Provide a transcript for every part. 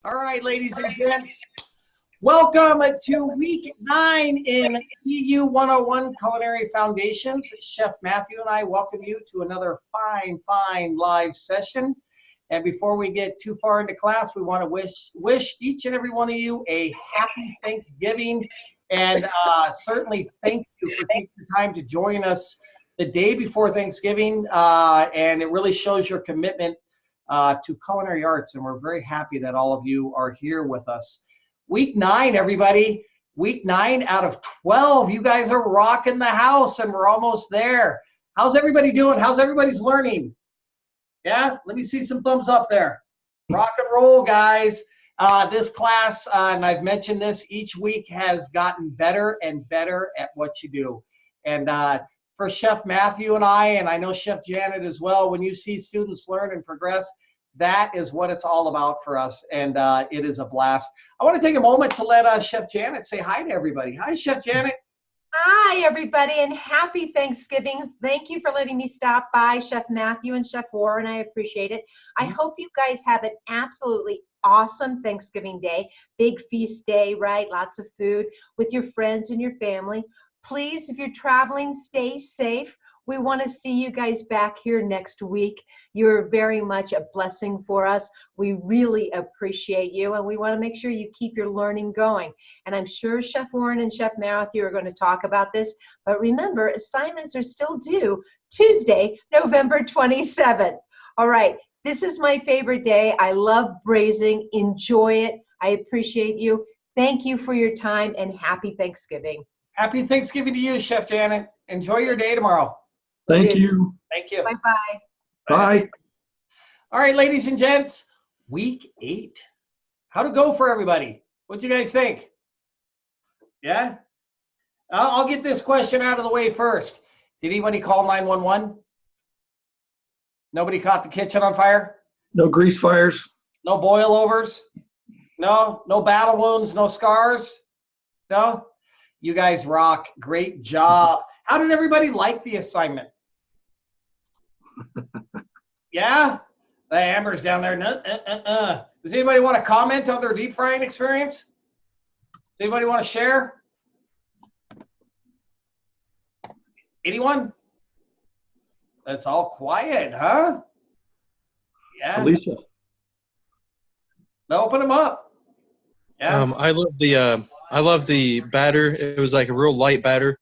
All right, ladies and gents, welcome to week 9 in CU 101 Culinary Foundations. Chef Matthew and I welcome you to another fine live session. And before we get too far into class, we want to wish each and every one of you a happy Thanksgiving. And certainly thank you for taking the time to join us the day before Thanksgiving. And it really shows your commitment to culinary arts. And we're very happy that all of you are here with us. Week 9, everybody. Week 9 out of 12. You guys are rocking the house and we're almost there. How's everybody doing? How's everybody's learning? Yeah, let me see some thumbs up there. Rock and roll, guys. This class, and I've mentioned this, each week has gotten better and better at what you do. And for Chef Matthew and I know Chef Janet as well, when you see students learn and progress, that is what it's all about for us. And it is a blast. I want to take a moment to let Chef Janet say hi to everybody. Hi, Chef Janet. Hi, everybody, and happy Thanksgiving. Thank you for letting me stop by, Chef Matthew and Chef Warren. I appreciate it. I hope you guys have an absolutely awesome Thanksgiving day. Big feast day, right? Lots of food with your friends and your family. Please, if you're traveling, stay safe. We want to see you guys back here next week. You're very much a blessing for us. We really appreciate you, and we want to make sure you keep your learning going. And I'm sure Chef Warren and Chef Matthew are going to talk about this, but remember, assignments are still due Tuesday, November 27th. All right, this is my favorite day. I love braising. Enjoy it. I appreciate you. Thank you for your time, and happy Thanksgiving. Happy Thanksgiving to you, Chef Janet. Enjoy your day tomorrow. Thank you. Thank you. Bye-bye. Bye. All right, ladies and gents, week 8. How'd it go for everybody? What'd you guys think? Yeah? I'll get this question out of the way first. Did anybody call 911? Nobody caught the kitchen on fire? No grease fires. No boilovers? No battle wounds, no scars? No? You guys rock. Great job. How did everybody like the assignment? Yeah? The Amber's down there. Does anybody want to comment on their deep frying experience? Does anybody want to share? Anyone? That's all quiet, huh? Yeah. Alicia. Now open them up. Yeah. I love the batter. It was like a real light batter.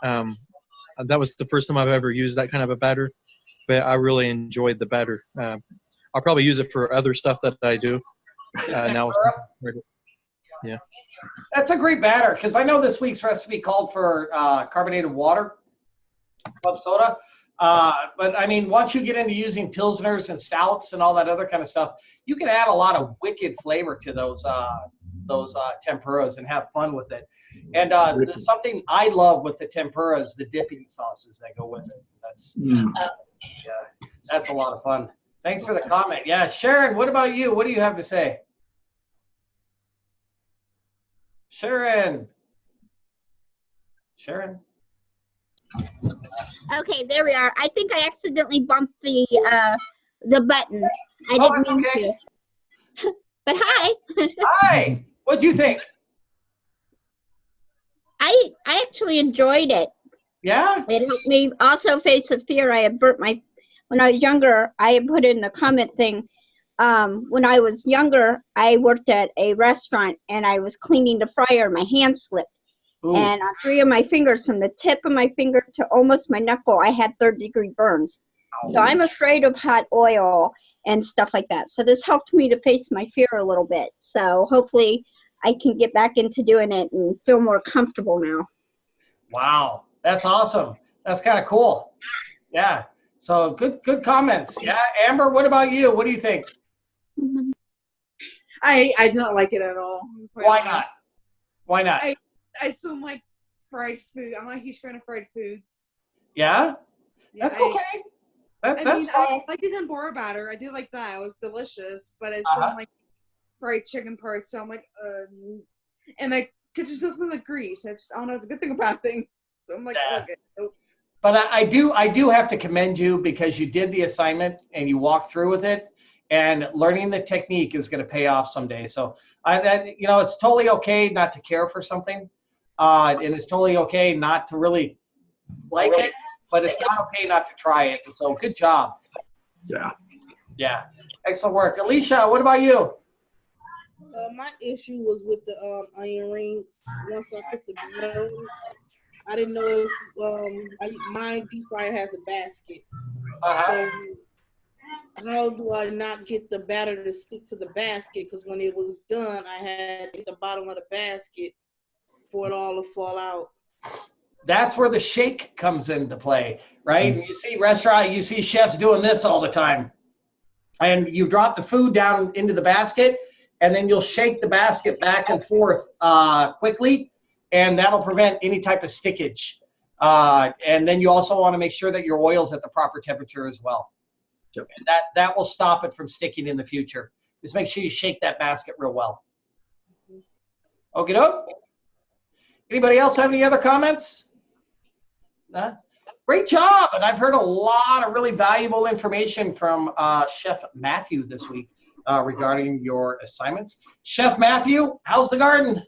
That was the first time I've ever used that kind of a batter, but I really enjoyed the batter. I'll probably use it for other stuff that I do now. Yeah. That's a great batter, because I know this week's recipe called for carbonated water, club soda. But I mean, once you get into using pilsners and stouts and all that other kind of stuff, you can add a lot of wicked flavor to those tempuras and have fun with it. And something I love with the tempuras, the dipping sauces that go with it. That's a lot of fun. Thanks for the comment. Yeah, Sharon, what about you? What do you have to say? Sharon. Okay, there we are. I think I accidentally bumped the button. I didn't mean to. But hi. Hi. What'd you think? I actually enjoyed it. Yeah? It helped me also face the fear I had burnt my. When I was younger, I had put in the comment thing. When I was younger, I worked at a restaurant and I was cleaning the fryer. My hand slipped. Ooh. And on 3 of my fingers, from the tip of my finger to almost my knuckle, I had 3rd-degree burns. Oh. So I'm afraid of hot oil and stuff like that. So this helped me to face my fear a little bit. So hopefully I can get back into doing it and feel more comfortable now. Wow, that's awesome. That's kind of cool. Yeah. So good comments. Yeah, Amber, what about you? What do you think? I did not like it at all. Why not? Why not? I still like fried food. I'm not a huge fan of fried foods. Yeah? That's okay. That's fine. I like the tempura batter. I did like that. It was delicious, but I still don't like fried chicken parts. So I'm like, and I could just smell like grease. I don't know if it's a good thing or bad thing. So I'm like, okay. Nope. But I do have to commend you, because you did the assignment and you walked through with it. and learning the technique is going to pay off someday. So it's totally okay not to care for something, and it's totally okay not to really like it, but it's not okay not to try it. And so good job. Yeah, excellent work. Alicia, what about you? My issue was with the onion rings. Once I put the batter, I didn't know if my deep fryer has a basket. So how do I not get the batter to stick to the basket? Because when it was done, I had to hit the bottom of the basket for it all to fall out. That's where the shake comes into play, right? You see chefs doing this all the time. And you drop the food down into the basket, and then you'll shake the basket back and forth quickly, and that'll prevent any type of stickage. And then you also want to make sure that your oil's at the proper temperature as well. Yep. And that will stop it from sticking in the future. Just make sure you shake that basket real well. Okay, doke. Anybody else have any other comments? Great job, and I've heard a lot of really valuable information from Chef Matthew this week regarding your assignments. Chef Matthew, how's the garden?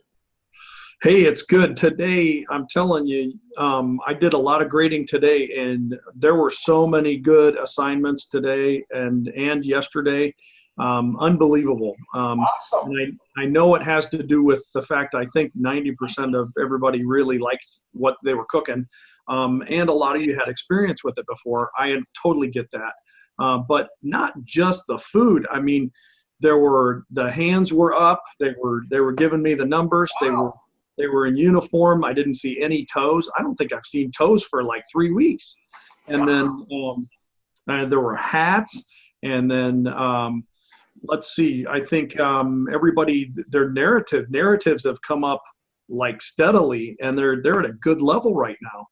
Hey, it's good. Today, I'm telling you, I did a lot of grading today, and there were so many good assignments today and yesterday. Unbelievable. Awesome. And I know it has to do with the fact I think 90% of everybody really liked what they were cooking. And a lot of you had experience with it before. I totally get that. But not just the food. I mean, the hands were up. They were giving me the numbers. Wow. They were in uniform. I didn't see any toes. I don't think I've seen toes for like 3 weeks. And then there were hats. And then let's see. I think everybody, their narratives have come up like steadily, and they're at a good level right now.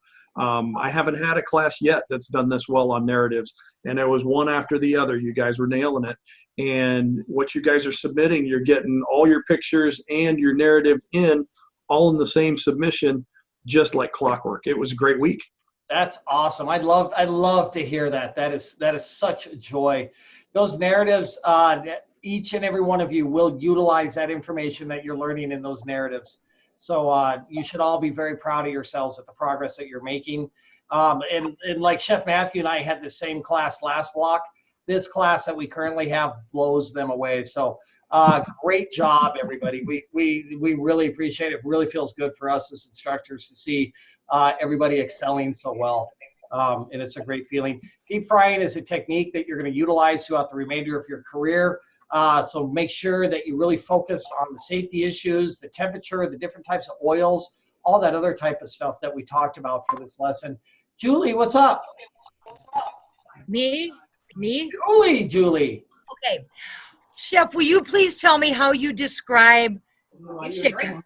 I haven't had a class yet that's done this well on narratives, and it was one after the other. You guys were nailing it. And what you guys are submitting, you're getting all your pictures and your narrative all in the same submission, just like clockwork. It was a great week. That's awesome. I'd love to hear that. That is such a joy. Those narratives, each and every one of you will utilize that information that you're learning in those narratives. So you should all be very proud of yourselves at the progress that you're making. And like Chef Matthew and I had the same class last block. This class that we currently have blows them away. So great job, everybody. We really appreciate it. It really feels good for us as instructors to see everybody excelling so well. And it's a great feeling. Deep frying is a technique that you're going to utilize throughout the remainder of your career. So make sure that you really focus on the safety issues, the temperature, the different types of oils, all that other type of stuff that we talked about for this lesson. Julie, what's up? Me? Julie. Okay. Chef, will you please tell me how you describe chicken?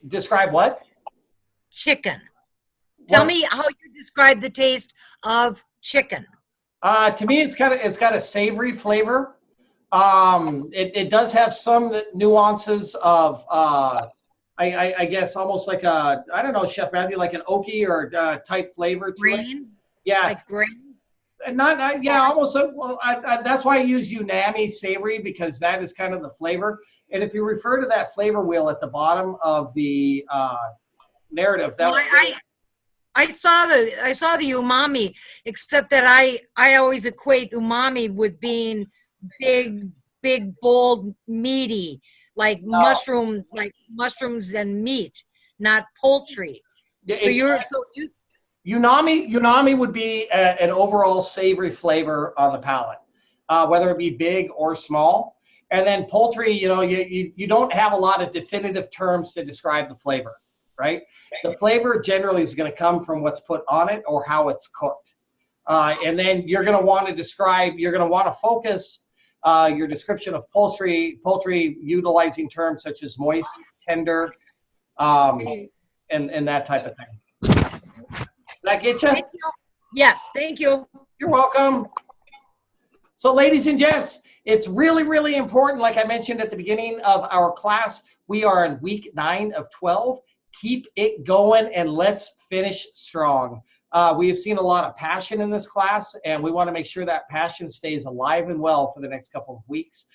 Describe what? Chicken. Tell me how you describe the taste of chicken. To me, it's got a savory flavor. It does have some nuances of, I guess, almost like I don't know, Chef Matthew, like an oaky or type flavor to it. Yeah. Like grain? Almost. Well, that's why I use unami savory, because that is kind of the flavor. And if you refer to that flavor wheel at the bottom of the narrative, I saw the umami, except that I always equate umami with being big, bold, meaty, like mushrooms and meat, not poultry. Unami would be an overall savory flavor on the palate, whether it be big or small. And then poultry, you don't have a lot of definitive terms to describe the flavor, right? The flavor generally is going to come from what's put on it or how it's cooked. And then you're going to want to focus your description of poultry utilizing terms such as moist, tender, and that type of thing. Does that get you? Thank you? Yes, thank you. You're welcome. So ladies and gents, it's really, really important. Like I mentioned at the beginning of our class, we are in week 9 of 12. Keep it going and let's finish strong. We have seen a lot of passion in this class, and we want to make sure that passion stays alive and well for the next couple of weeks.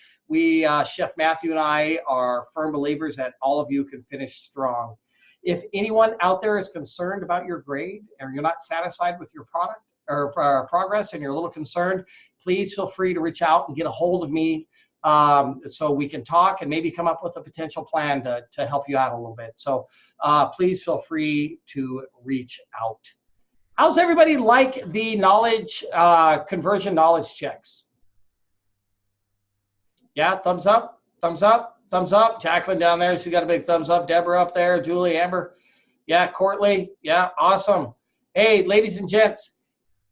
Chef Matthew and I are firm believers that all of you can finish strong. If anyone out there is concerned about your grade, or you're not satisfied with your product or progress and you're a little concerned, please feel free to reach out and get a hold of me so we can talk and maybe come up with a potential plan to help you out a little bit. So please feel free to reach out. How's everybody like the knowledge, conversion knowledge checks? Yeah, thumbs up, thumbs up, thumbs up. Jacqueline down there, she got a big thumbs up. Deborah up there, Julie, Amber. Yeah, Courtly, yeah, awesome. Hey, ladies and gents,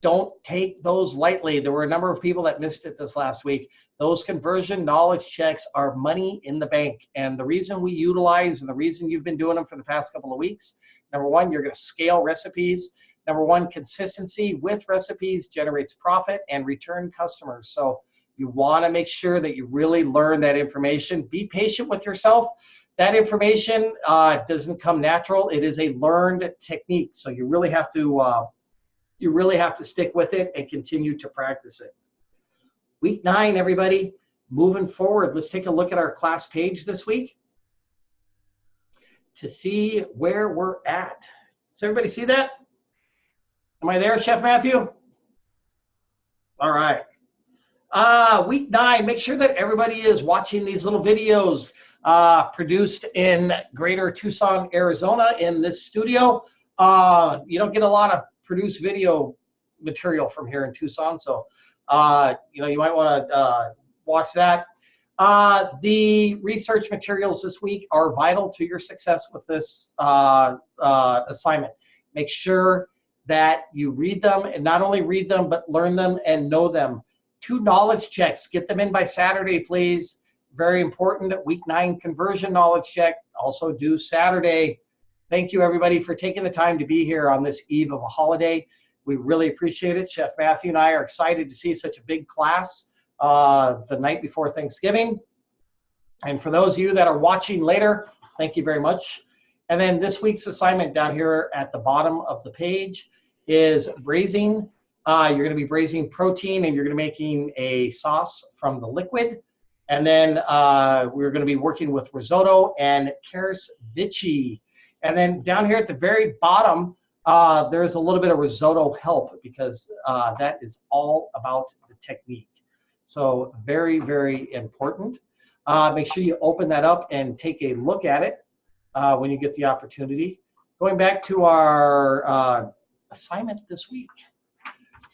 don't take those lightly. There were a number of people that missed it this last week. Those conversion knowledge checks are money in the bank. And the reason we utilize, and the reason you've been doing them for the past couple of weeks, number one, you're gonna scale recipes. Number one, consistency with recipes generates profit and return customers. So you want to make sure that you really learn that information. Be patient with yourself. That information doesn't come natural. It is a learned technique. So you really have to stick with it and continue to practice it. Week 9, everybody, moving forward. Let's take a look at our class page this week to see where we're at. Does everybody see that? Am I there, Chef Matthew? All right. Week 9, make sure that everybody is watching these little videos produced in Greater Tucson, Arizona in this studio. You don't get a lot of produced video material from here in Tucson, so you might want to watch that. The research materials this week are vital to your success with this assignment. Make sure that you read them, and not only read them, but learn them and know them. 2 knowledge checks, get them in by Saturday, please. Very important. Week 9 conversion knowledge check, also due Saturday. Thank you, everybody, for taking the time to be here on this eve of a holiday. We really appreciate it. Chef Matthew and I are excited to see such a big class the night before Thanksgiving. And for those of you that are watching later, thank you very much. And then this week's assignment down here at the bottom of the page is braising. You're going to be braising protein, and you're going to be making a sauce from the liquid. And then we're going to be working with risotto and Karsvichi. And then down here at the very bottom, there's a little bit of risotto help, because that is all about the technique. So very, very important. Make sure you open that up and take a look at it when you get the opportunity. Going back to our assignment this week,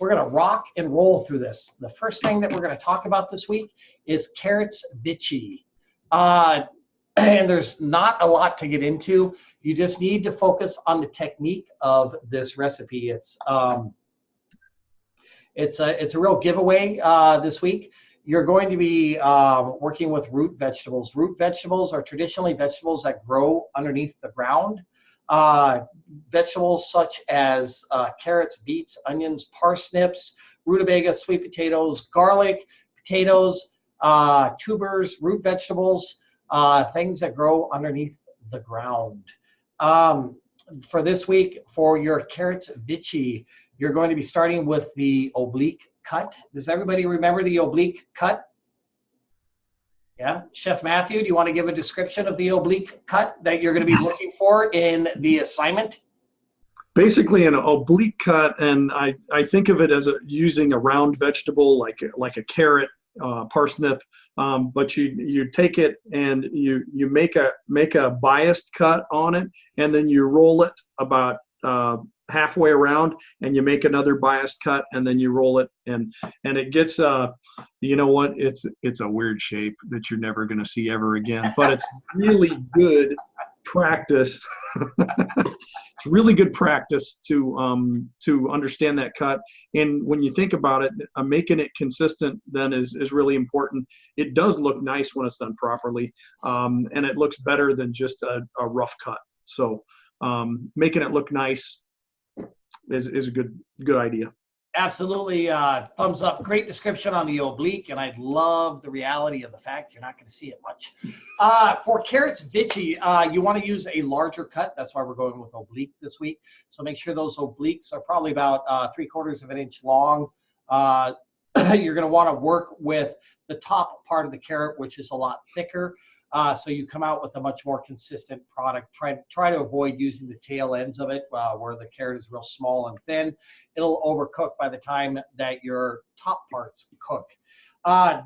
we're going to rock and roll through this. The first thing that we're going to talk about this week is Karsvichi. And there's not a lot to get into. You just need to focus on the technique of this recipe. It's a real giveaway this week. You're going to be working with root vegetables. Root vegetables are traditionally vegetables that grow underneath the ground. Vegetables such as carrots, beets, onions, parsnips, rutabaga, sweet potatoes, garlic, potatoes, tubers, root vegetables, things that grow underneath the ground. For this week, for your Karsvichi, you're going to be starting with the oblique cut. Does everybody remember the oblique cut? Yeah, Chef Matthew, do you want to give a description of the oblique cut that you're going to be looking for in the assignment? Basically an oblique cut, and I think of it as using a round vegetable like a carrot, parsnip, but you take it and you make a biased cut on it, and then you roll it about halfway around, and you make another biased cut, and then you roll it, and it gets you know what, it's a weird shape that you're never going to see ever again, but it's really good practice. It's really good practice to understand that cut. And when you think about it, making it consistent then is really important. It does look nice when it's done properly, and it looks better than just a rough cut. So making it look nice is a good idea. Absolutely. Thumbs up. Great description on the oblique, and I love the reality of the fact you're not going to see it much. For carrots Vichy, you want to use a larger cut. That's why we're going with oblique this week. So make sure those obliques are probably about 3/4 of an inch long. You're going to want to work with the top part of the carrot, which is a lot thicker. So you come out with a much more consistent product. Try to avoid using the tail ends of it where the carrot is real small and thin. It'll overcook by the time that your top parts cook.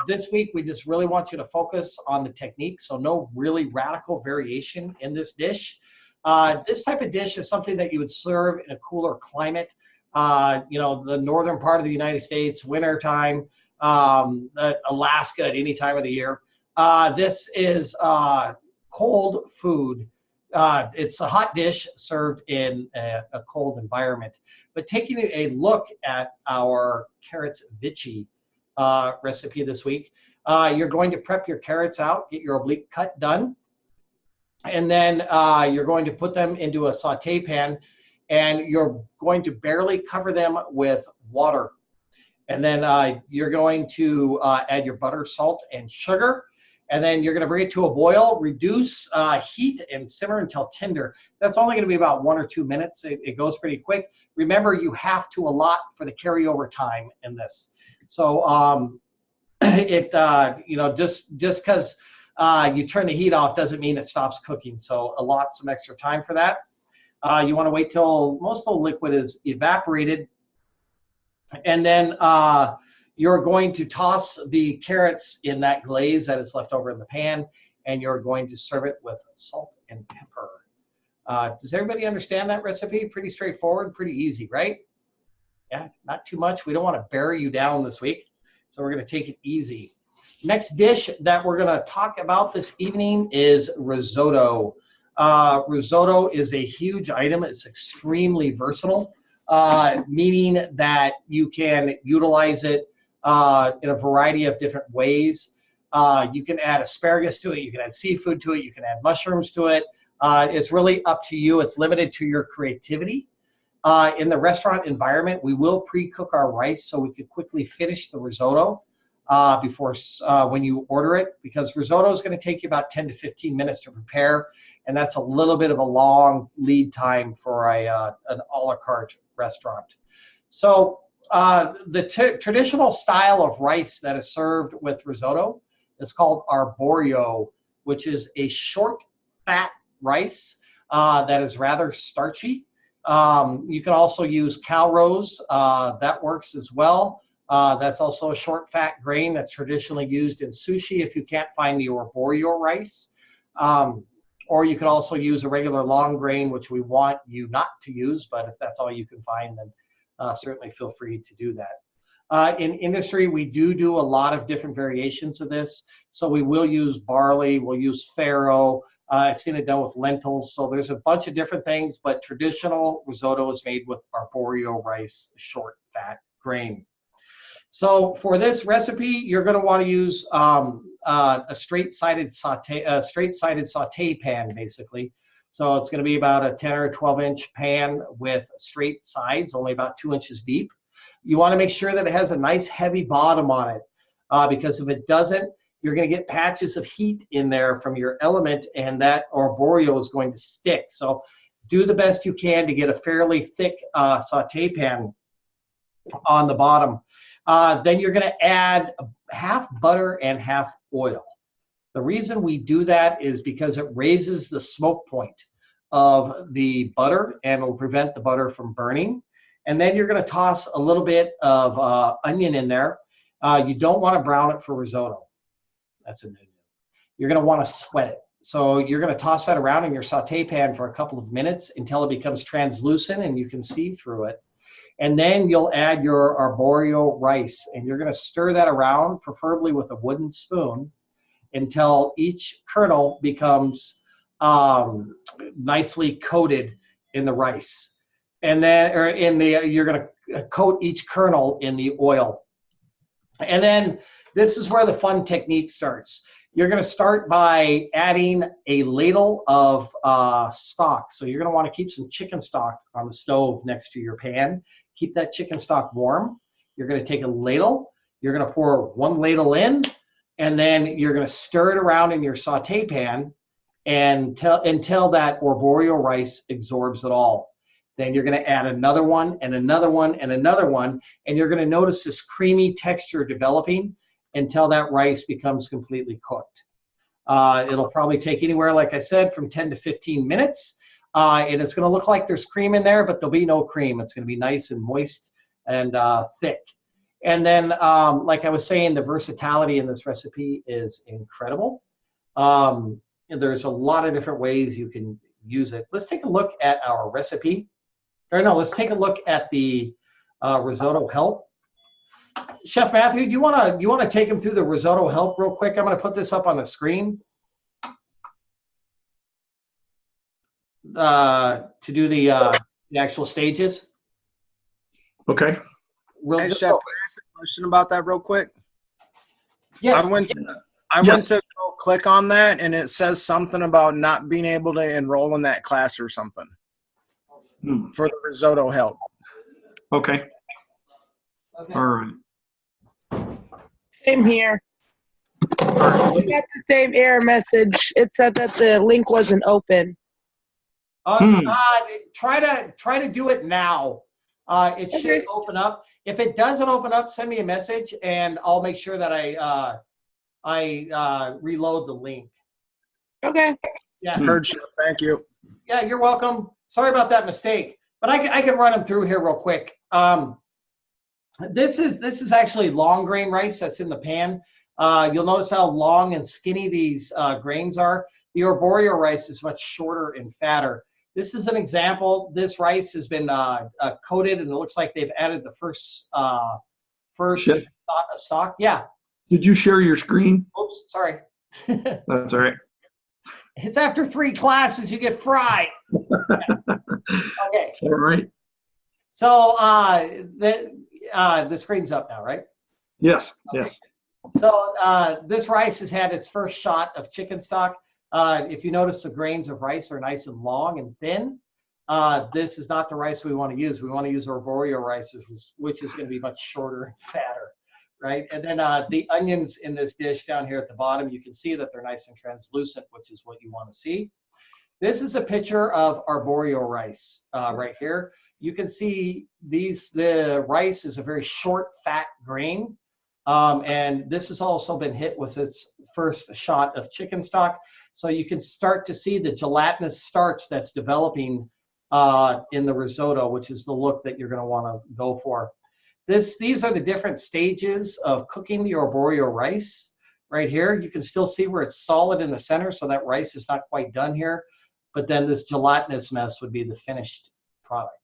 This week, we just really want you to focus on the technique. So no really radical variation in this dish. This type of dish is something that you would serve in a cooler climate. You know, the northern part of the United States, winter time, Alaska at any time of the year. This is cold food. It's a hot dish served in a cold environment. But taking a look at our carrots Vichy recipe this week, you're going to prep your carrots out, get your oblique cut done, and then you're going to put them into a saute pan, and you're going to barely cover them with water. And then you're going to add your butter, salt, and sugar. And then you're going to bring it to a boil, reduce heat, and simmer until tender. That's only going to be about 1 or 2 minutes. It goes pretty quick. Remember, you have to allot for the carryover time in this. So you know, just because you turn the heat off doesn't mean it stops cooking. So allot some extra time for that. You want to wait till most of the liquid is evaporated. And then you're going to toss the carrots in that glaze that is left over in the pan, and you're going to serve it with salt and pepper. Does everybody understand that recipe? Pretty straightforward, pretty easy, right? Yeah, not too much. We don't want to bury you down this week, so we're going to take it easy. Next dish that we're going to talk about this evening is risotto. Risotto is a huge item. It's extremely versatile, meaning that you can utilize it in a variety of different ways. You can add asparagus to it, you can add seafood to it, you can add mushrooms to it. It's really up to you. It's limited to your creativity. In the restaurant environment, we will pre-cook our rice so we could quickly finish the risotto before when you order it, because risotto is going to take you about 10 to 15 minutes to prepare, and that's a little bit of a long lead time for an a la carte restaurant. So the traditional style of rice that is served with risotto is called arborio, which is a short, fat rice that is rather starchy. You can also use calrose. That works as well. That's also a short, fat grain that's traditionally used in sushi if you can't find the arborio rice. Or you could also use a regular long grain, which we want you not to use, but if that's all you can find, then certainly feel free to do that. In industry, we do a lot of different variations of this. So we will use barley, we'll use farro. I've seen it done with lentils. So there's a bunch of different things, but traditional risotto is made with arborio rice, short, fat grain. So for this recipe, you're going to want to use a straight-sided saute pan, basically. So it's going to be about a 10 or 12-inch pan with straight sides, only about 2 inches deep. You want to make sure that it has a nice heavy bottom on it, because if it doesn't, you're going to get patches of heat in there from your element, and that arborio is going to stick. So do the best you can to get a fairly thick saute pan on the bottom. Then you're going to add half butter and half oil. The reason we do that is because it raises the smoke point of the butter and will prevent the butter from burning. And then you're going to toss a little bit of onion in there. You don't want to brown it for risotto. That's a no-no. You're going to want to sweat it. So you're going to toss that around in your saute pan for a couple of minutes until it becomes translucent and you can see through it. And then you'll add your arborio rice, and you're going to stir that around, preferably with a wooden spoon, until each kernel becomes nicely coated in the rice. And then, you're going to coat each kernel in the oil. And then this is where the fun technique starts. You're going to start by adding a ladle of stock. So you're going to want to keep some chicken stock on the stove next to your pan. Keep that chicken stock warm. you're going to take a ladle, you're going to pour 1 ladle in, and then you're going to stir it around in your saute pan until that arborio rice absorbs it all. Then you're going to add another one and another one and another one, and you're going to notice this creamy texture developing until that rice becomes completely cooked. It'll probably take anywhere, like I said, from 10 to 15 minutes. And it's going to look like there's cream in there, but there'll be no cream. It's going to be nice and moist and thick. And then, like I was saying, the versatility in this recipe is incredible. There's a lot of different ways you can use it. Let's take a look at our recipe. Or no, let's take a look at the risotto help. Chef Matthew, do you want to take him through the risotto help real quick? I'm going to put this up on the screen to do the actual stages. Okay. Hey, Chef, can I ask a question about that real quick? Yes. I went to go click on that, and it says something about not being able to enroll in that class or something for the risotto help. Okay. All right. Same here. We got the same error message. It said that the link wasn't open. Try to do it now. It should open up. If it doesn't open up, send me a message, and I'll make sure that I reload the link. Okay. Yeah. Heard you. Thank you. Yeah, you're welcome. Sorry about that mistake, but I can run them through here real quick. This is actually long grain rice that's in the pan. You'll notice how long and skinny these grains are. The arborio rice is much shorter and fatter. This is an example. This rice has been coated, and it looks like they've added the first stock. Yeah. Did you share your screen? Oops, sorry. That's all right. It's after 3 classes, you get fried. Okay. All right. So the screen's up now, right? Yes. Okay. Yes. So this rice has had its first shot of chicken stock. If you notice, the grains of rice are nice and long and thin. This is not the rice we want to use. We want to use arborio rice, which is going to be much shorter and fatter, right? And then the onions in this dish down here at the bottom, you can see that they're nice and translucent, which is what you want to see. This is a picture of arborio rice right here. You can see the rice is a very short, fat grain. And this has also been hit with its first shot of chicken stock. So you can start to see the gelatinous starch that's developing in the risotto, which is the look that you're going to want to go for. These are the different stages of cooking the arborio rice right here. You can still see where it's solid in the center, so that rice is not quite done here. But then this gelatinous mess would be the finished product.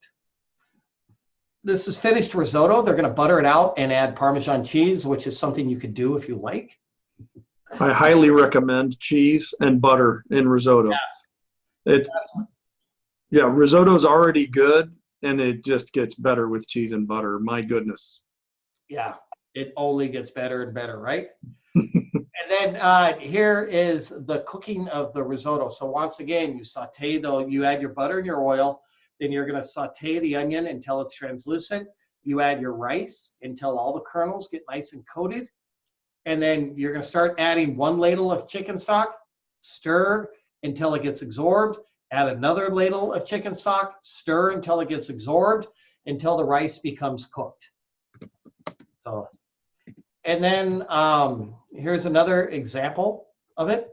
This is finished risotto. They're going to butter it out and add Parmesan cheese, which is something you could do if you like. I highly recommend cheese and butter in risotto. Yeah, risotto is already good, and it just gets better with cheese and butter. My goodness. Yeah, it only gets better and better, right? And then here is the cooking of the risotto. So once again, you add your butter and your oil. Then you're going to saute the onion until it's translucent. You add your rice until all the kernels get nice and coated. And then you're going to start adding 1 ladle of chicken stock, stir until it gets absorbed, add another ladle of chicken stock, stir until it gets absorbed, until the rice becomes cooked. So, and then here's another example of it.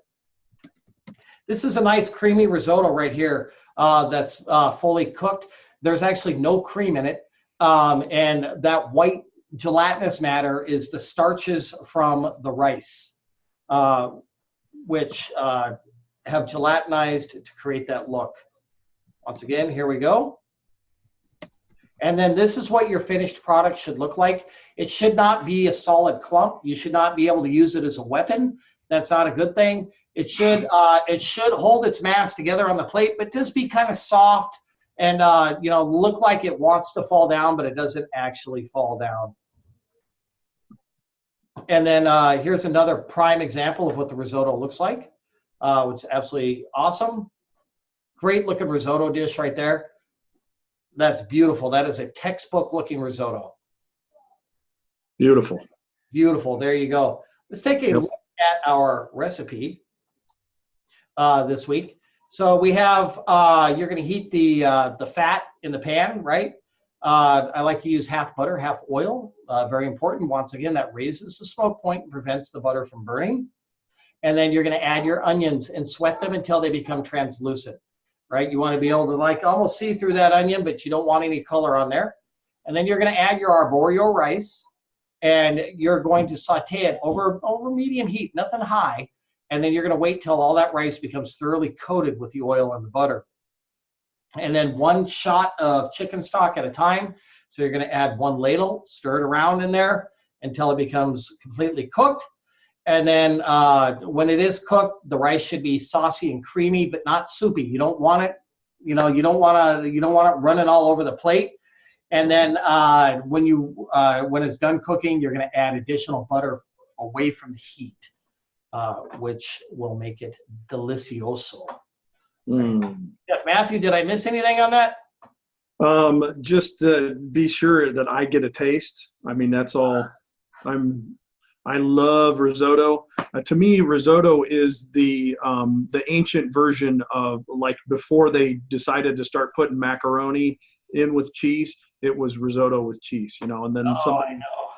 This is a nice creamy risotto right here that's fully cooked. There's actually no cream in it. And that white gelatinous matter is the starches from the rice, which have gelatinized to create that look. Once again, here we go. And then this is what your finished product should look like. It should not be a solid clump. You should not be able to use it as a weapon. That's not a good thing. It should hold its mass together on the plate, but just be kind of soft and look like it wants to fall down, but it doesn't actually fall down. And then here's another prime example of what the risotto looks like, which is absolutely awesome. Great looking risotto dish right there. That's beautiful. That is a textbook looking risotto. Beautiful. Beautiful. There you go. Let's take a look at our recipe this week. So we have, you're going to heat the fat in the pan, right? I like to use half butter, half oil. Very important. Once again, that raises the smoke point and prevents the butter from burning. And then you're going to add your onions and sweat them until they become translucent, right? You want to be able to like almost see through that onion, but you don't want any color on there. And then you're going to add your arborio rice, and you're going to saute it over medium heat, nothing high. And then you're going to wait till all that rice becomes thoroughly coated with the oil and the butter. And then 1 shot of chicken stock at a time. So you're going to add 1 ladle, stir it around in there until it becomes completely cooked. And then when it is cooked, the rice should be saucy and creamy, but not soupy. You don't want it, you don't want it running all over the plate. And then when it's done cooking, you're going to add additional butter away from the heat, which will make it delicioso. Chef Matthew, did I miss anything on that? Just be sure that I get a taste. I mean, that's all. I love risotto. To me, risotto is the ancient version of, like, before they decided to start putting macaroni in with cheese, it was risotto with cheese, and then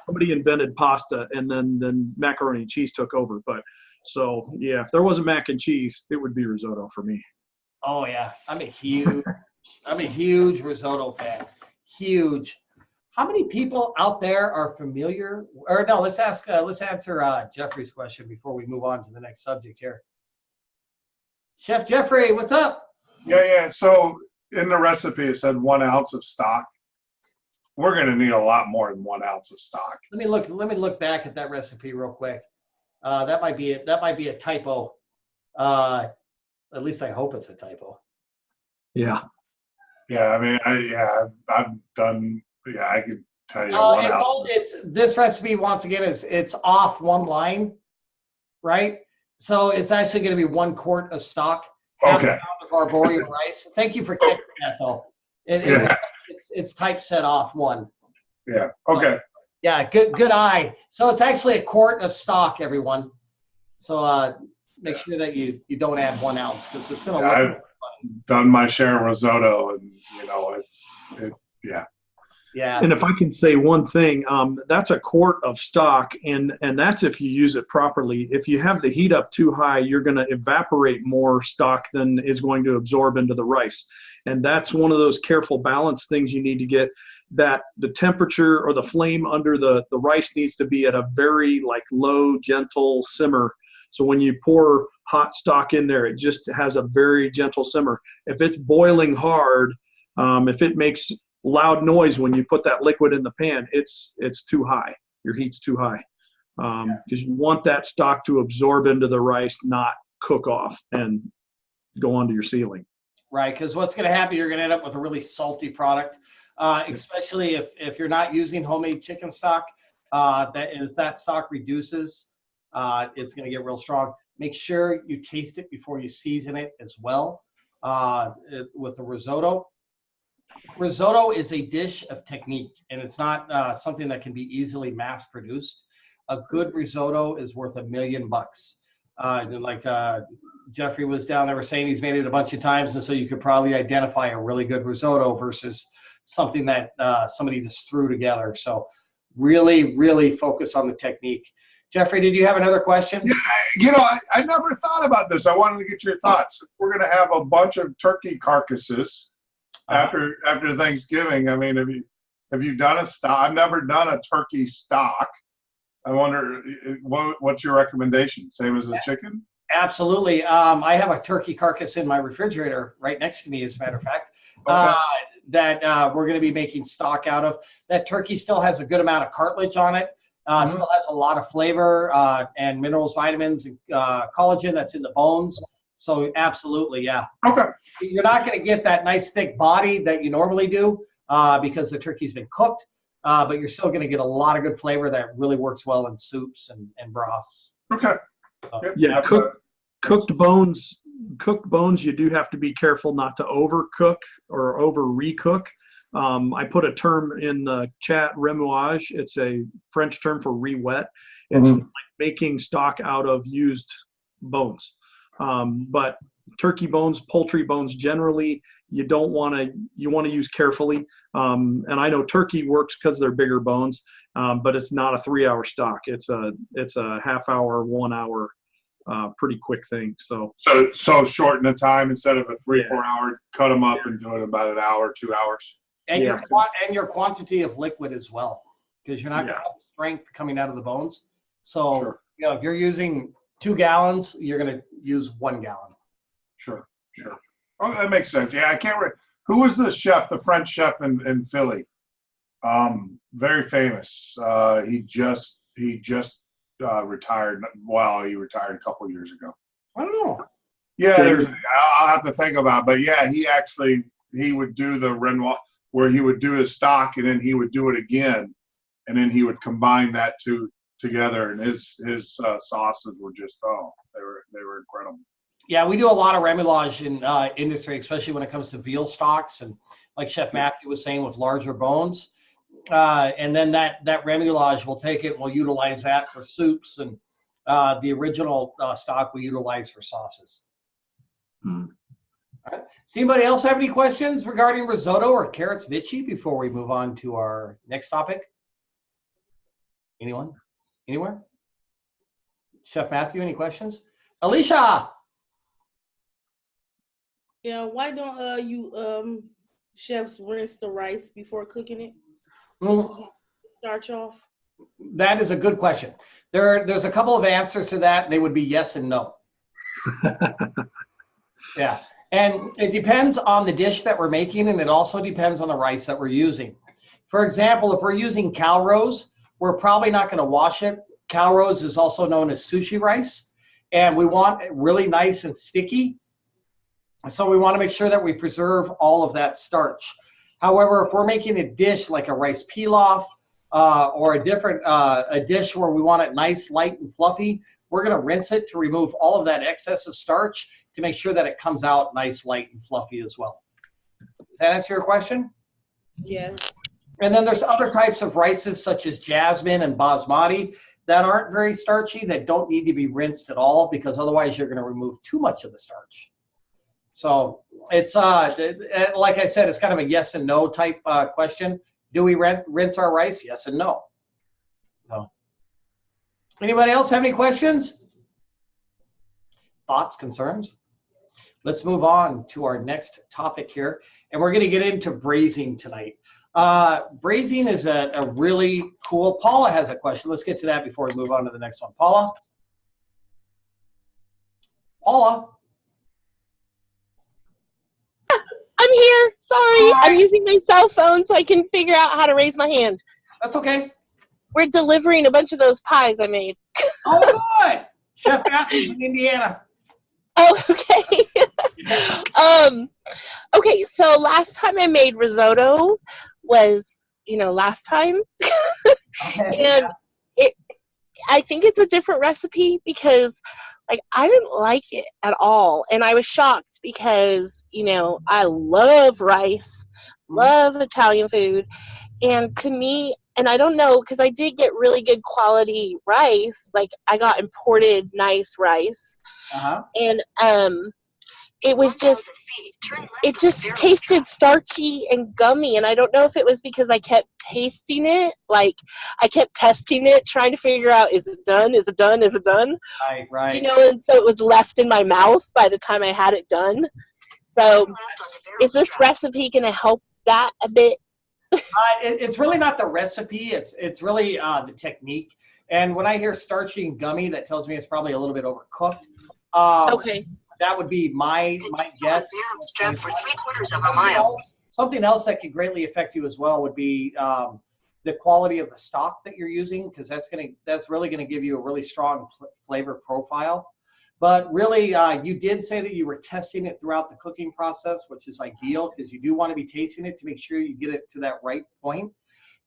somebody invented pasta, and then macaroni and cheese took over. But so yeah, if there wasn't mac and cheese, it would be risotto for me. Oh yeah, I'm a huge risotto fan. Huge. How many people out there are familiar? Or no, let's answer Jeffrey's question before we move on to the next subject here. Chef Jeffrey, what's up? Yeah. So in the recipe, it said 1 ounce of stock. We're going to need a lot more than 1 ounce of stock. Let me look back at that recipe real quick. That might be a typo. At least I hope it's a typo. Yeah. Yeah. I mean, I've done. Yeah, I could tell you. This recipe, once again, it's off 1 line, right? So it's actually going to be 1 quart of stock. Okay. Half a pound of arborio rice. Thank you for catching that, though. It's typeset off 1. Yeah. Okay. Yeah. Good eye. So it's actually a quart of stock, everyone. So make sure that you don't add 1 ounce, because it's going to look. I've done my share of risotto, and yeah. Yeah. And if I can say one thing, that's a quart of stock, and that's if you use it properly. If you have the heat up too high, you're going to evaporate more stock than is going to absorb into the rice. And that's one of those careful balance things you need to get, that the temperature or the flame under the rice needs to be at a very low, gentle simmer. So when you pour hot stock in there, it just has a very gentle simmer. If it's boiling hard, if it makes loud noise when you put that liquid in the pan, it's too high. Your heat's too high, because you want that stock to absorb into the rice, not cook off and go onto your ceiling. Right, because what's going to happen, you're going to end up with a really salty product, especially if you're not using homemade chicken stock. If that stock reduces, it's going to get real strong. Make sure you taste it before you season it as well. With the risotto. Risotto is a dish of technique, and it's not something that can be easily mass produced. A good risotto is worth $1 million. Jeffrey was down there saying he's made it a bunch of times, and so you could probably identify a really good risotto versus something that somebody just threw together. So really, really focus on the technique. Jeffrey, did you have another question? Yeah, I never thought about this. I wanted to get your thoughts. We're going to have a bunch of turkey carcasses after Thanksgiving. I mean, have you done a stock? I've never done a turkey stock. I wonder what's your recommendation? Same as a chicken? Absolutely. I have a turkey carcass in my refrigerator right next to me, as a matter of fact, that we're going to be making stock out of. That turkey still has a good amount of cartilage on it. Still has a lot of flavor and minerals, vitamins, and collagen that's in the bones. So absolutely, yeah. Okay. You're not going to get that nice thick body that you normally do because the turkey's been cooked, but you're still going to get a lot of good flavor that really works well in soups and broths. Okay. Yeah, cooked bones. You do have to be careful not to overcook or over recook. I put a term in the chat, remouage. It's a French term for re-wet. It's like making stock out of used bones. But turkey bones, poultry bones, generally, you want to use carefully. And I know turkey works because they're bigger bones, but it's not a 3-hour stock. It's a half-hour, 1 hour, pretty quick thing. So shorten the time instead of a 3-4 hour, cut them up and do it about an hour, 2 hours. And your quantity of liquid as well, because you're not going to have the strength coming out of the bones. So if you're using 2 gallons, you're going to use 1 gallon. Sure. Oh, that makes sense. Yeah, I can't remember. Who was the chef, the French chef in Philly? Very famous. He just retired. Well, he retired a couple of years ago. I don't know. Yeah, I'll have to think about it. But yeah, he would do the Renoir, where he would do his stock and then he would do it again, and then he would combine that together, and his sauces were just they were incredible. Yeah, we do a lot of remoulage in industry, especially when it comes to veal stocks, and like Chef Matthew was saying, with larger bones. And then that remoulage, we'll take it and we'll utilize that for soups, and the original stock we utilize for sauces. All right. Does anybody else have any questions regarding risotto or carrots vichy before we move on to our next topic? Anyone? Anywhere? Chef Matthew, any questions? Alicia! Yeah, why don't you chefs rinse the rice before cooking it? Starch off? That is a good question. There's a couple of answers to that, and they would be yes and no. Yeah, and it depends on the dish that we're making, and it also depends on the rice that we're using. For example, if we're using Calrose, we're probably not going to wash it. Calrose is also known as sushi rice, and we want it really nice and sticky. So we want to make sure that we preserve all of that starch. However, if we're making a dish like a rice pilaf or a dish where we want it nice, light, and fluffy, we're going to rinse it to remove all of that excess of starch to make sure that it comes out nice, light, and fluffy as well. Does that answer your question? Yes. And then there's other types of rices such as jasmine and basmati that aren't very starchy, that don't need to be rinsed at all, because otherwise you're going to remove too much of the starch. So it's like I said, it's kind of a yes and no type question. Do we rinse our rice? Yes and no. No. Anybody else have any questions? Thoughts, concerns? Let's move on to our next topic here, and we're going to get into braising tonight. Braising is a really cool. Paula has a question. Let's get to that before we move on to the next one. Paula? Paula? I'm here. Sorry. I'm using my cell phone so I can figure out how to raise my hand. That's okay. We're delivering a bunch of those pies I made. Oh, good. Chef Matthew's in Indiana. Oh, okay. Okay, so last time I made risotto was, last time. And I think it's a different recipe because I didn't like it at all. And I was shocked because, I love rice, love Italian food. And to me, and I don't know, because I did get really good quality rice. I got imported nice rice. And it was just tasted starchy and gummy. And I don't know if it was because I kept tasting it. I kept testing it, trying to figure out, is it done? Is it done? Is it done? Right. And so it was left in my mouth by the time I had it done. So is this recipe going to help that a bit? It's really not the recipe. It's really the technique. And when I hear starchy and gummy, that tells me it's probably a little bit overcooked. Okay. That would be my guess. For 3/4 of a mile. Something else that could greatly affect you as well would be the quality of the stock that you're using, because that's really going to give you a really strong flavor profile. But really, you did say that you were testing it throughout the cooking process, which is ideal, because you do want to be tasting it to make sure you get it to that right point.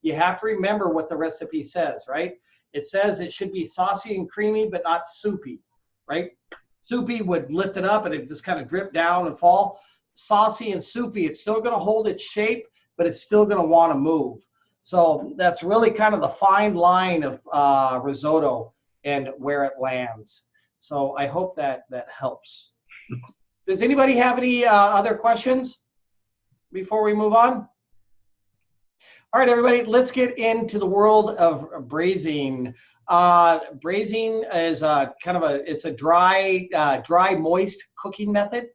You have to remember what the recipe says, right? It says it should be saucy and creamy, but not soupy, right? Soupy would lift it up and it just kind of drip down and fall. Saucy and soupy, it's still going to hold its shape, but it's still going to want to move. So that's really kind of the fine line of risotto and where it lands. So I hope that helps. Does anybody have any other questions before we move on? All right, everybody, let's get into the world of braising. Braising is it's a dry, moist cooking method.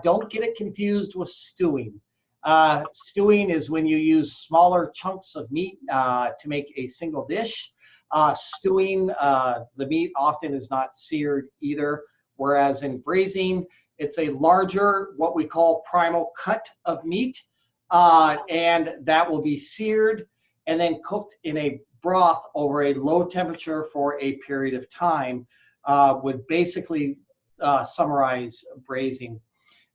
Don't get it confused with stewing. Stewing is when you use smaller chunks of meat to make a single dish. Stewing, the meat often is not seared either, whereas in braising, it's a larger, what we call primal cut of meat, and that will be seared and then cooked in a broth over a low temperature for a period of time, would basically summarize braising.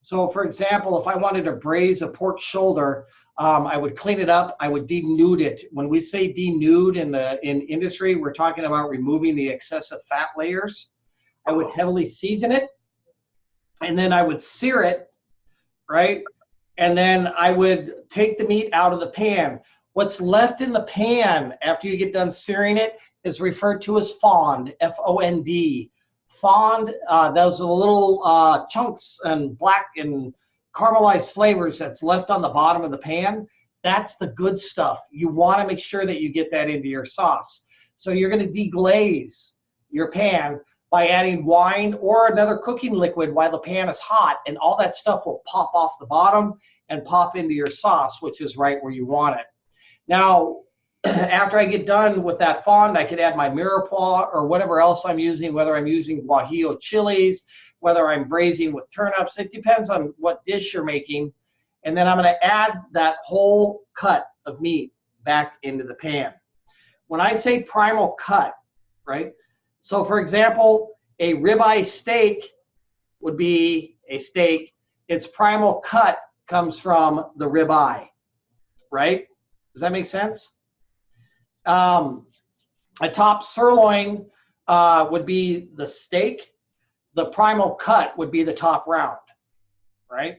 So for example, if I wanted to braise a pork shoulder, I would clean it up, I would denude it. When we say denude in industry, we're talking about removing the excessive fat layers. I would heavily season it, and then I would sear it, right? And then I would take the meat out of the pan. What's left in the pan after you get done searing it is referred to as fond, F-O-N-D. Fond, those are the little chunks and black and caramelized flavors that's left on the bottom of the pan. That's the good stuff. You want to make sure that you get that into your sauce. So you're going to deglaze your pan by adding wine or another cooking liquid while the pan is hot, and all that stuff will pop off the bottom and pop into your sauce, which is right where you want it. Now, after I get done with that fond, I could add my mirepoix or whatever else I'm using, whether I'm using guajillo chilies, whether I'm braising with turnips. It depends on what dish you're making. And then I'm going to add that whole cut of meat back into the pan. When I say primal cut, right? So for example, a ribeye steak would be a steak. Its primal cut comes from the ribeye, right? Does that make sense? A top sirloin would be the steak. The primal cut would be the top round, right?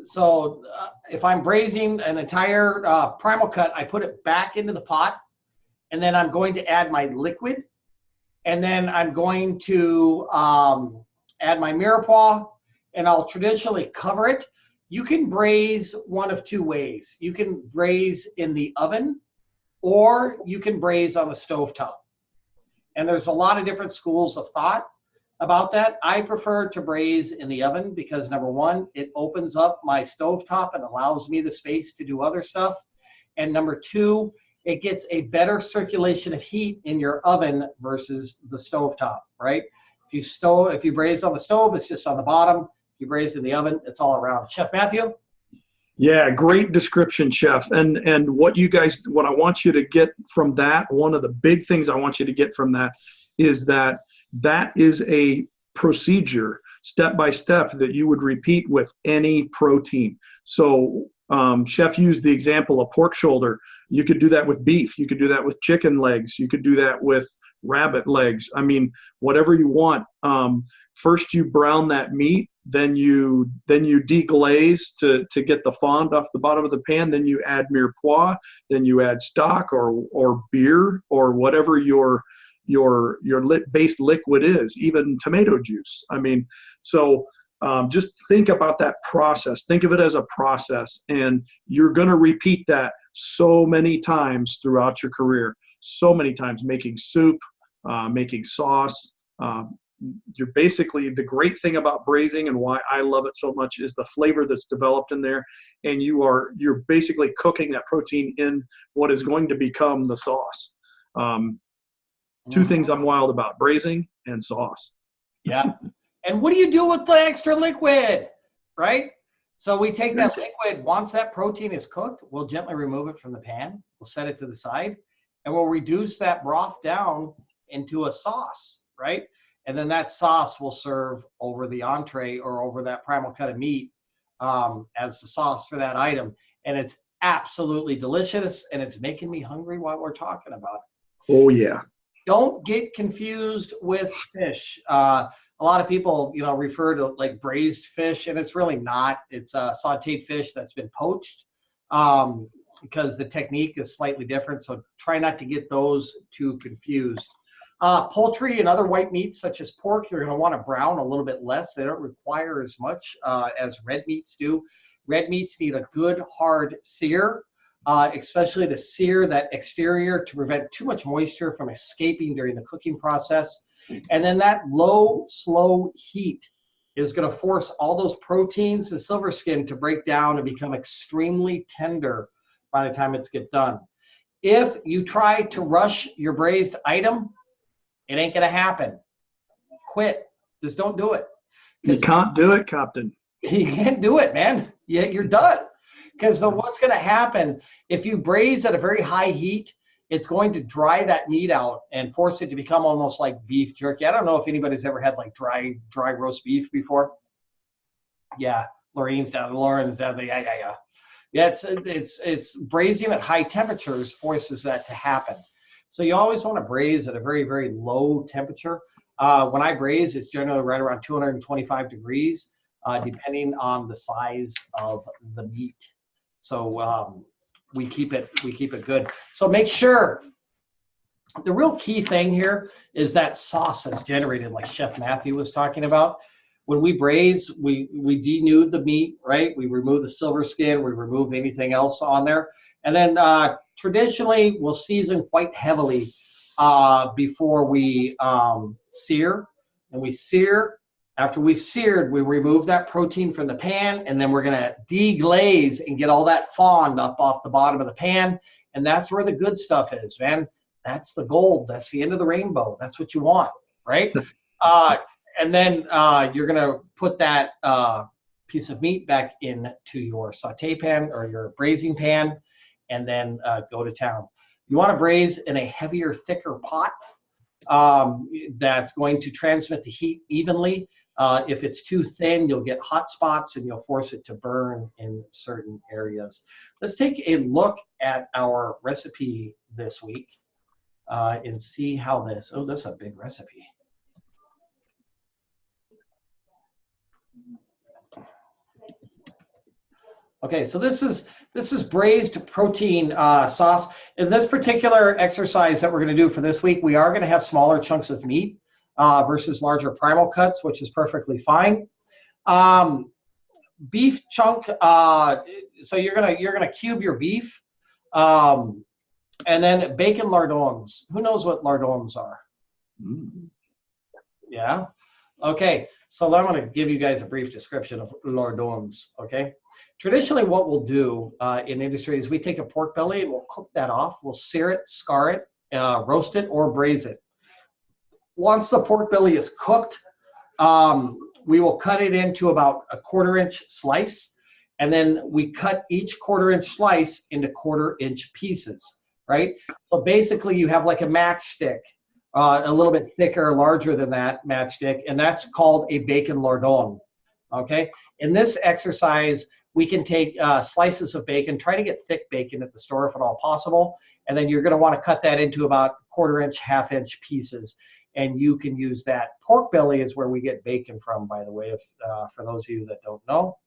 So if I'm braising an entire primal cut, I put it back into the pot, and then I'm going to add my liquid, and then I'm going to add my mirepoix, and I'll traditionally cover it. You can braise one of two ways. You can braise in the oven, or you can braise on the stovetop. And there's a lot of different schools of thought about that. I prefer to braise in the oven because, number one, it opens up my stovetop and allows me the space to do other stuff. And number two, it gets a better circulation of heat in your oven versus the stovetop, right? If you braise on the stove, it's just on the bottom. If you braise in the oven, it's all around. Chef Matthew? Yeah, great description, Chef. And what I want you to get from that, one of the big things I want you to get from that is that is a procedure, step by step, that you would repeat with any protein. So Chef used the example of pork shoulder. You could do that with beef. You could do that with chicken legs. You could do that with rabbit legs. I mean, whatever you want. First you brown that meat, then you deglaze to get the fond off the bottom of the pan, then you add mirepoix, then you add stock or beer or whatever your base liquid is, even tomato juice. I mean, so just think about that process. Think of it as a process, and you're going to repeat that so many times throughout your career. So many times, making soup, making sauce. You're basically, the great thing about braising and why I love it so much is the flavor that's developed in there, and you're basically cooking that protein in what is going to become the sauce. Two things I'm wild about: braising and sauce. Yeah. And what do you do with the extra liquid, right? So we take that liquid, once that protein is cooked, we'll gently remove it from the pan. We'll set it to the side, and we'll reduce that broth down into a sauce, right? And then that sauce will serve over the entree or over that primal cut of meat as the sauce for that item. And it's absolutely delicious, and it's making me hungry while we're talking about it. Oh, yeah. Don't get confused with fish. A lot of people, refer to like braised fish, and it's really not. It's a sauteed fish that's been poached. because the technique is slightly different. So try not to get those too confused. Poultry and other white meats such as pork, you're going to want to brown a little bit less. They don't require as much as red meats do. Red meats need a good hard sear, especially to sear that exterior to prevent too much moisture from escaping during the cooking process. And then that low, slow heat is going to force all those proteins in silver skin to break down and become extremely tender by the time it's get done. If you try to rush your braised item, it ain't going to happen. Quit. Just don't do it. You can't do it, Captain. You can't do it, man. You're done. Because what's going to happen, if you braise at a very high heat, it's going to dry that meat out and force it to become almost like beef jerky. I don't know if anybody's ever had like dry roast beef before. Yeah, Lauren's down there. Yeah, it's braising at high temperatures forces that to happen. So you always want to braise at a very, very low temperature. When I braise, it's generally right around 225 degrees, depending on the size of the meat. So we keep it good. So make sure, the real key thing here is that sauce that's generated, like Chef Matthew was talking about. When we braise, we denude the meat, right? We remove the silver skin, we remove anything else on there. And then traditionally, we'll season quite heavily before we sear. And we sear. After we've seared, we remove that protein from the pan, and then we're going to deglaze and get all that fond up off the bottom of the pan. And that's where the good stuff is, man. That's the gold. That's the end of the rainbow. That's what you want, right? And then you're going to put that piece of meat back into your saute pan or your braising pan, and then go to town. You want to braise in a heavier, thicker pot that's going to transmit the heat evenly. If it's too thin, you'll get hot spots and you'll force it to burn in certain areas. Let's take a look at our recipe this week and see how this, oh, that's a big recipe. Okay, so this is braised protein sauce. In this particular exercise that we're going to do for this week, we are going to have smaller chunks of meat versus larger primal cuts, which is perfectly fine. Beef chunk. So you're gonna cube your beef, and then bacon lardons. Who knows what lardons are? Yeah. Okay. So I'm going to give you guys a brief description of lardons. Okay. Traditionally, what we'll do in industry is we take a pork belly and we'll cook that off. We'll sear it, scar it, roast it, or braise it. Once the pork belly is cooked, we will cut it into about a 1/4 inch slice, and then we cut each 1/4 inch slice into 1/4 inch pieces, right? So basically you have like a matchstick, a little bit thicker, larger than that matchstick, and that's called a bacon lardon, okay? In this exercise, we can take slices of bacon, try to get thick bacon at the store if at all possible, and then you're gonna wanna cut that into about 1/4 inch, 1/2 inch pieces. And you can use that. Pork belly is where we get bacon from, by the way, if, for those of you that don't know.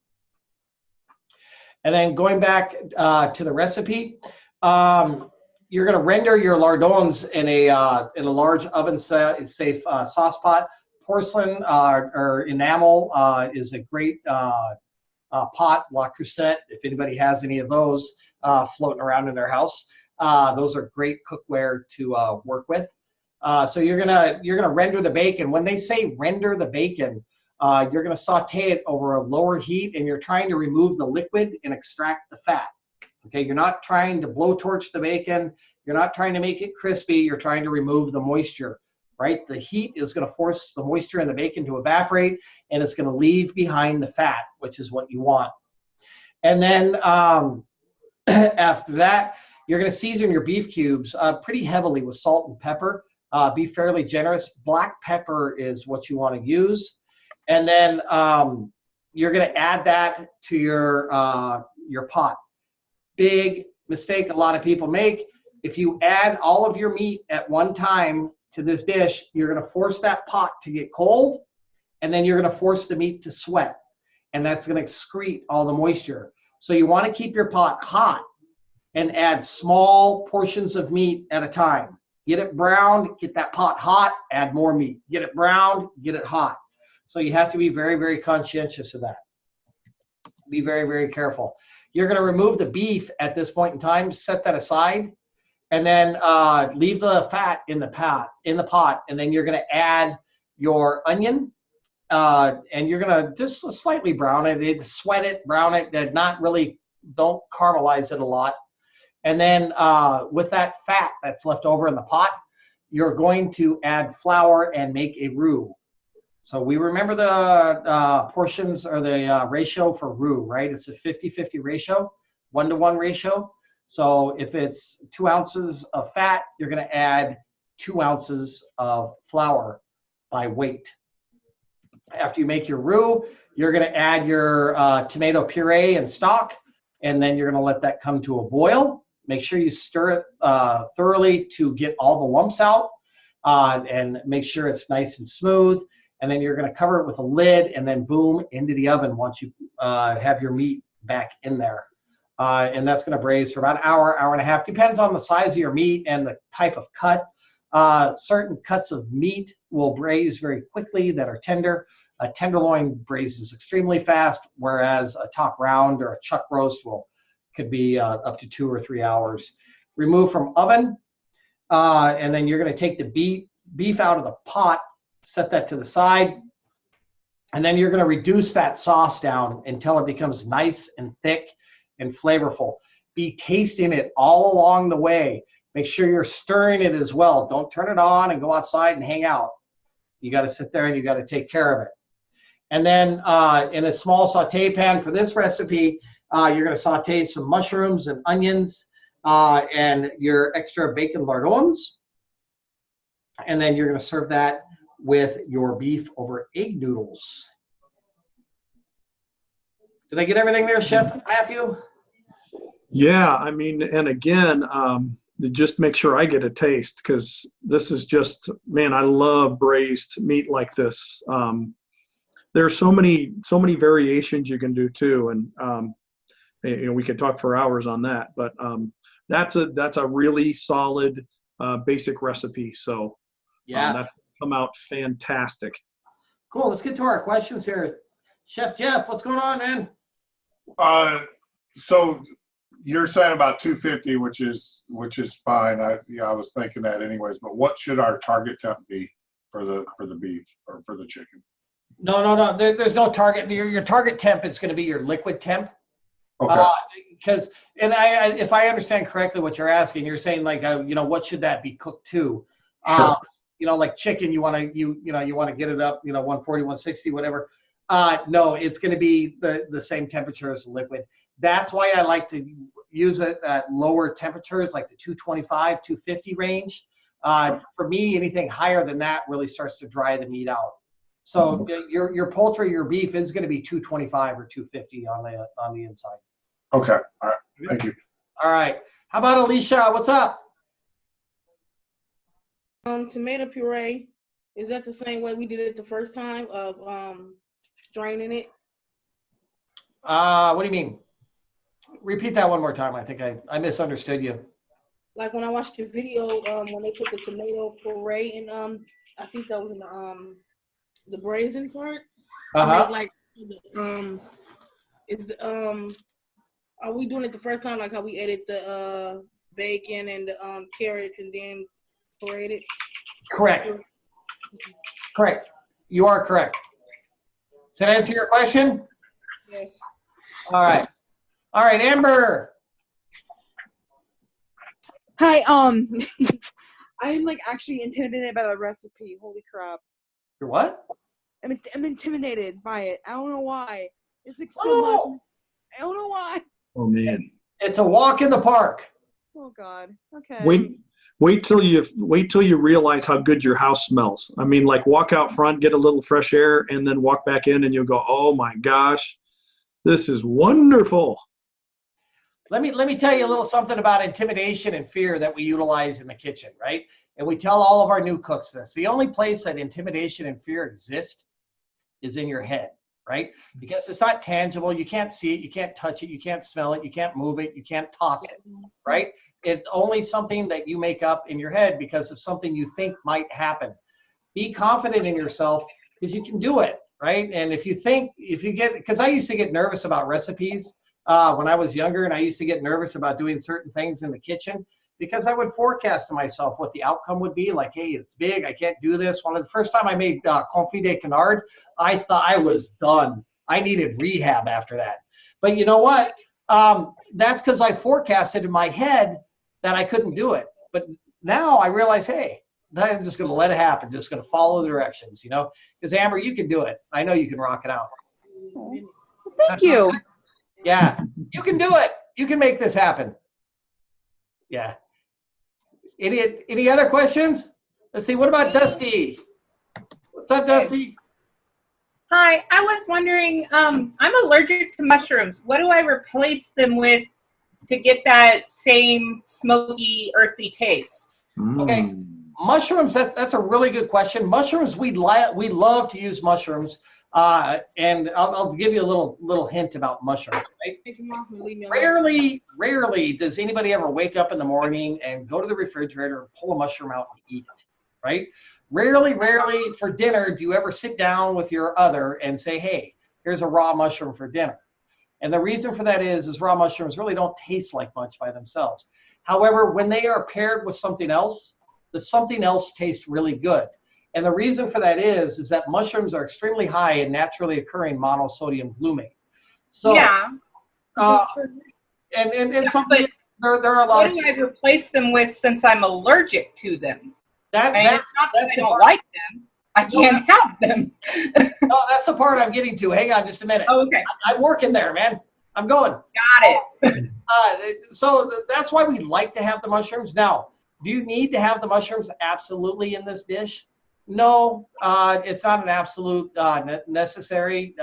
And then going back to the recipe, you're going to render your lardons in a large oven-safe sauce pot. Porcelain or enamel is a great pot, La Creuset, if anybody has any of those floating around in their house. Those are great cookware to work with. So you're gonna render the bacon. When they say render the bacon, you're gonna saute it over a lower heat, and you're trying to remove the liquid and extract the fat. Okay, you're not trying to blowtorch the bacon. You're not trying to make it crispy. You're trying to remove the moisture, right? The heat is gonna force the moisture in the bacon to evaporate, and it's gonna leave behind the fat, which is what you want. And then after that, you're gonna season your beef cubes pretty heavily with salt and pepper. Be fairly generous. Black pepper is what you want to use. And then you're going to add that to your pot. Big mistake a lot of people make. If you add all of your meat at one time to this dish, you're going to force that pot to get cold, and then you're going to force the meat to sweat, and that's going to excrete all the moisture. So you want to keep your pot hot, and add small portions of meat at a time. Get it browned, get that pot hot, add more meat. Get it browned, get it hot. So you have to be very, very conscientious of that. Be very, very careful. You're going to remove the beef at this point in time, set that aside, and then leave the fat in the pot, and then you're going to add your onion, and you're going to just slightly brown it, sweat it, brown it, not really, don't caramelize it a lot. And then with that fat that's left over in the pot, you're going to add flour and make a roux. So we remember the portions or the ratio for roux, right? It's a 50-50 ratio, 1-to-1 ratio. So if it's 2 ounces of fat, you're going to add 2 ounces of flour by weight. After you make your roux, you're going to add your tomato puree and stock, and then you're going to let that come to a boil. Make sure you stir it thoroughly to get all the lumps out, and make sure it's nice and smooth. And then you're going to cover it with a lid, and then boom, into the oven once you have your meat back in there. And that's going to braise for about an hour, hour and a half. Depends on the size of your meat and the type of cut. Certain cuts of meat will braise very quickly that are tender. A tenderloin braises extremely fast, whereas a top round or a chuck roast could be up to 2 or 3 hours. Remove from oven, and then you're going to take the beef out of the pot, set that to the side, and then you're going to reduce that sauce down until it becomes nice and thick and flavorful. Be tasting it all along the way. Make sure you're stirring it as well. Don't turn it on and go outside and hang out. You got to sit there and you got to take care of it. And then in a small saute pan for this recipe, you're going to saute some mushrooms and onions and your extra bacon lardons. And then you're going to serve that with your beef over egg noodles. Did I get everything there, Chef Matthew? Yeah, I mean, and again, just make sure I get a taste, because this is just, man, I love braised meat like this. There's so many variations you can do too, and you know, we could talk for hours on that. But that's a really solid basic recipe. So yeah, that's come out fantastic. Cool. Let's get to our questions here. Chef Jeff, what's going on, man? So you're saying about 250, which is fine. I was thinking that anyways. But what should our target temp be for the beef or for the chicken? No. There's no target. Your target temp is going to be your liquid temp. Okay. Because if I understand correctly, what you're asking, you're saying like you know, what should that be cooked to? Sure. You know, like chicken, you want to get it up, you know, 140, 160, whatever. No, it's going to be the same temperature as the liquid. That's why I like to use it at lower temperatures, like the 225, 250 range. For me, anything higher than that really starts to dry the meat out. So your poultry, your beef is going to be 225 or 250 on the inside. Okay. All right. Thank you. All right. How about Alicia? What's up? Tomato puree, is that the same way we did it the first time of straining it? What do you mean? Repeat that one more time. I think I misunderstood you. Like when I watched the video, when they put the tomato puree in, I think that was in the braising part. Uh-huh. Like are we doing it the first time, like how we added the bacon and the carrots and then pureed it? Correct. Correct. You are correct. Does that answer your question? Yes. All right. All right, Amber. Hi, I'm like actually intimidated by the recipe. Holy crap. You're what? I'm intimidated by it. I don't know why. It's like so much. I don't know why. Oh man. It's a walk in the park. Oh God. Okay. Wait till you realize how good your house smells. I mean, like walk out front, get a little fresh air, and then walk back in, and you'll go, "Oh my gosh, this is wonderful." Let me tell you a little something about intimidation and fear that we utilize in the kitchen, right? And we tell all of our new cooks this. The only place that intimidation and fear exist is in your head, right? Because it's not tangible. You can't see it. You can't touch it. You can't smell it. You can't move it. You can't toss it, right? It's only something that you make up in your head because of something you think might happen. Be confident in yourself because you can do it, right? And if you get, because I used to get nervous about recipes when I was younger, and I used to get nervous about doing certain things in the kitchen because I would forecast to myself what the outcome would be. Like, hey, it's big. I can't do this. The first time I made confit de canard, I thought I was done. I needed rehab after that. But you know what? That's because I forecasted in my head that I couldn't do it. But now I realize, hey, I'm just going to let it happen. Just going to follow the directions, you know? Because Amber, you can do it. I know you can rock it out. Thank you. Yeah, you can do it. You can make this happen. Yeah. Any other questions? Let's see. What about Dusty? What's up, Dusty? Hi. I was wondering, I'm allergic to mushrooms. What do I replace them with to get that same smoky, earthy taste? Okay. Mushrooms, that's a really good question. Mushrooms, we love to use mushrooms. And I'll give you a little hint about mushrooms, right? Rarely does anybody ever wake up in the morning and go to the refrigerator and pull a mushroom out and eat it, right? Rarely for dinner do you ever sit down with your other and say, hey, here's a raw mushroom for dinner. And the reason for that is raw mushrooms really don't taste like much by themselves. However, when they are paired with something else, the something else tastes really good. And the reason for that is that mushrooms are extremely high in naturally occurring monosodium glutamate. So, yeah. And something, there are a lot of. What do I replace them with since I'm allergic to them? That's not that I don't like them. I can't have them. No, that's the part I'm getting to. Hang on just a minute. Oh, okay. I'm working there, man. I'm going. Got it. So that's why we like to have the mushrooms. Now, do you need to have the mushrooms absolutely in this dish? No, it's not an absolute necessary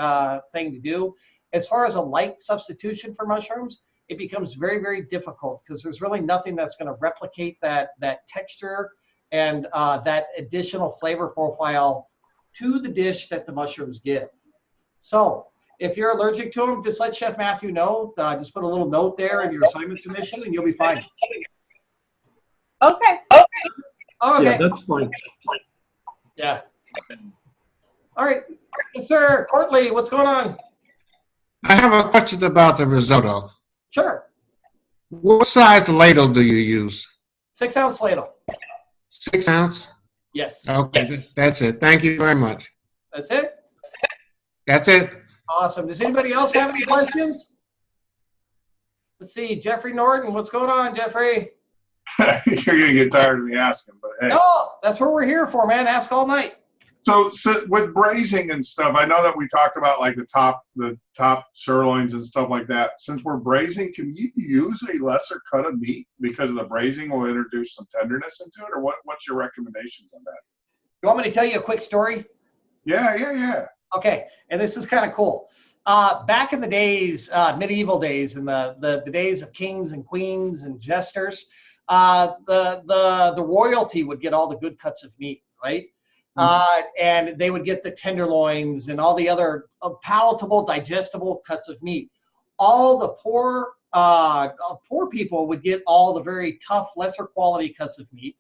thing to do. As far as a light substitution for mushrooms, it becomes very, very difficult because there's really nothing that's going to replicate that texture and that additional flavor profile to the dish that the mushrooms give. So if you're allergic to them, just let Chef Matthew know. Just put a little note there in your assignment submission and you'll be fine. Okay. Okay. Yeah, that's fine. Yeah. All right. Yes, sir. Courtney, what's going on? I have a question about the risotto. Sure. What size ladle do you use? 6-ounce ladle. 6 ounce? Yes. Okay, that's it. Thank you very much. That's it? That's it. Awesome. Does anybody else have any questions? Let's see. Jeffrey Norton, what's going on, Jeffrey? You're going to get tired of me asking, but hey. No, that's what we're here for, man. Ask all night. So with braising and stuff, I know that we talked about like the top sirloins and stuff like that. Since we're braising, can you use a lesser cut of meat because the braising will introduce some tenderness into it, or what's your recommendations on that? You want me to tell you a quick story? Yeah. Okay, and this is kind of cool. Back in the days, medieval days, in the days of kings and queens and jesters, the royalty would get all the good cuts of meat, right? And they would get the tenderloins and all the other palatable, digestible cuts of meat. All the poor people would get all the very tough, lesser quality cuts of meat.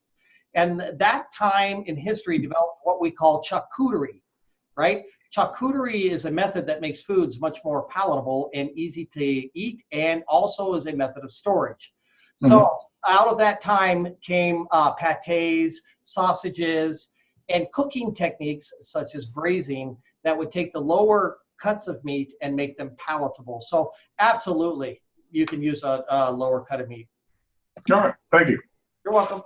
And that time in history developed what we call charcuterie, right? Charcuterie is a method that makes foods much more palatable and easy to eat, and also is a method of storage. So out of that time came pâtés, sausages, and cooking techniques such as braising that would take the lower cuts of meat and make them palatable. So absolutely, you can use a lower cut of meat. All right, thank you. You're welcome.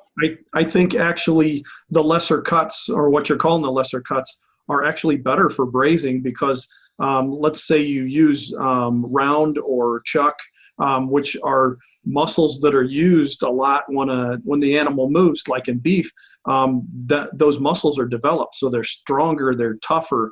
I think actually the lesser cuts, or what you're calling the lesser cuts, are actually better for braising because let's say you use round or chuck, which are muscles that are used a lot when the animal moves, like in beef. Those muscles are developed, so they're stronger, they're tougher.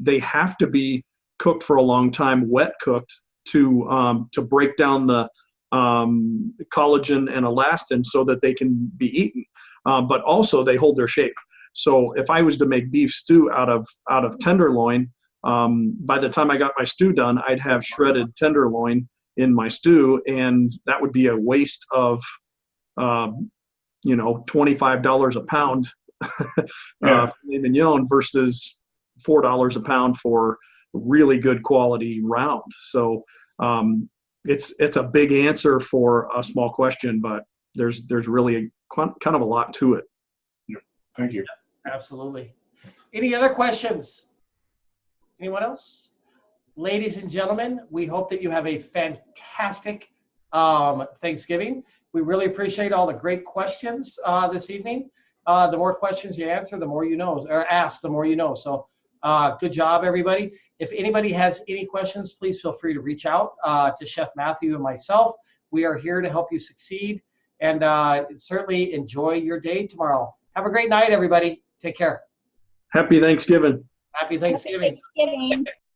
They have to be cooked for a long time, wet cooked, to break down the collagen and elastin so that they can be eaten. But also they hold their shape. So if I was to make beef stew out of tenderloin, by the time I got my stew done, I'd have shredded tenderloin in my stew, and that would be a waste of, $25 a pound filet mignon versus $4 a pound for really good quality round. So it's a big answer for a small question, but there's really kind of a lot to it. Yeah. Thank you. Absolutely. Any other questions? Anyone else? Ladies and gentlemen, we hope that you have a fantastic Thanksgiving. We really appreciate all the great questions this evening. The more questions you answer, the more you know, or ask, the more you know. So good job, everybody. If anybody has any questions, please feel free to reach out to Chef Matthew and myself. We are here to help you succeed, and certainly enjoy your day tomorrow. Have a great night, everybody. Take care. Happy Thanksgiving. Happy Thanksgiving. Happy Thanksgiving.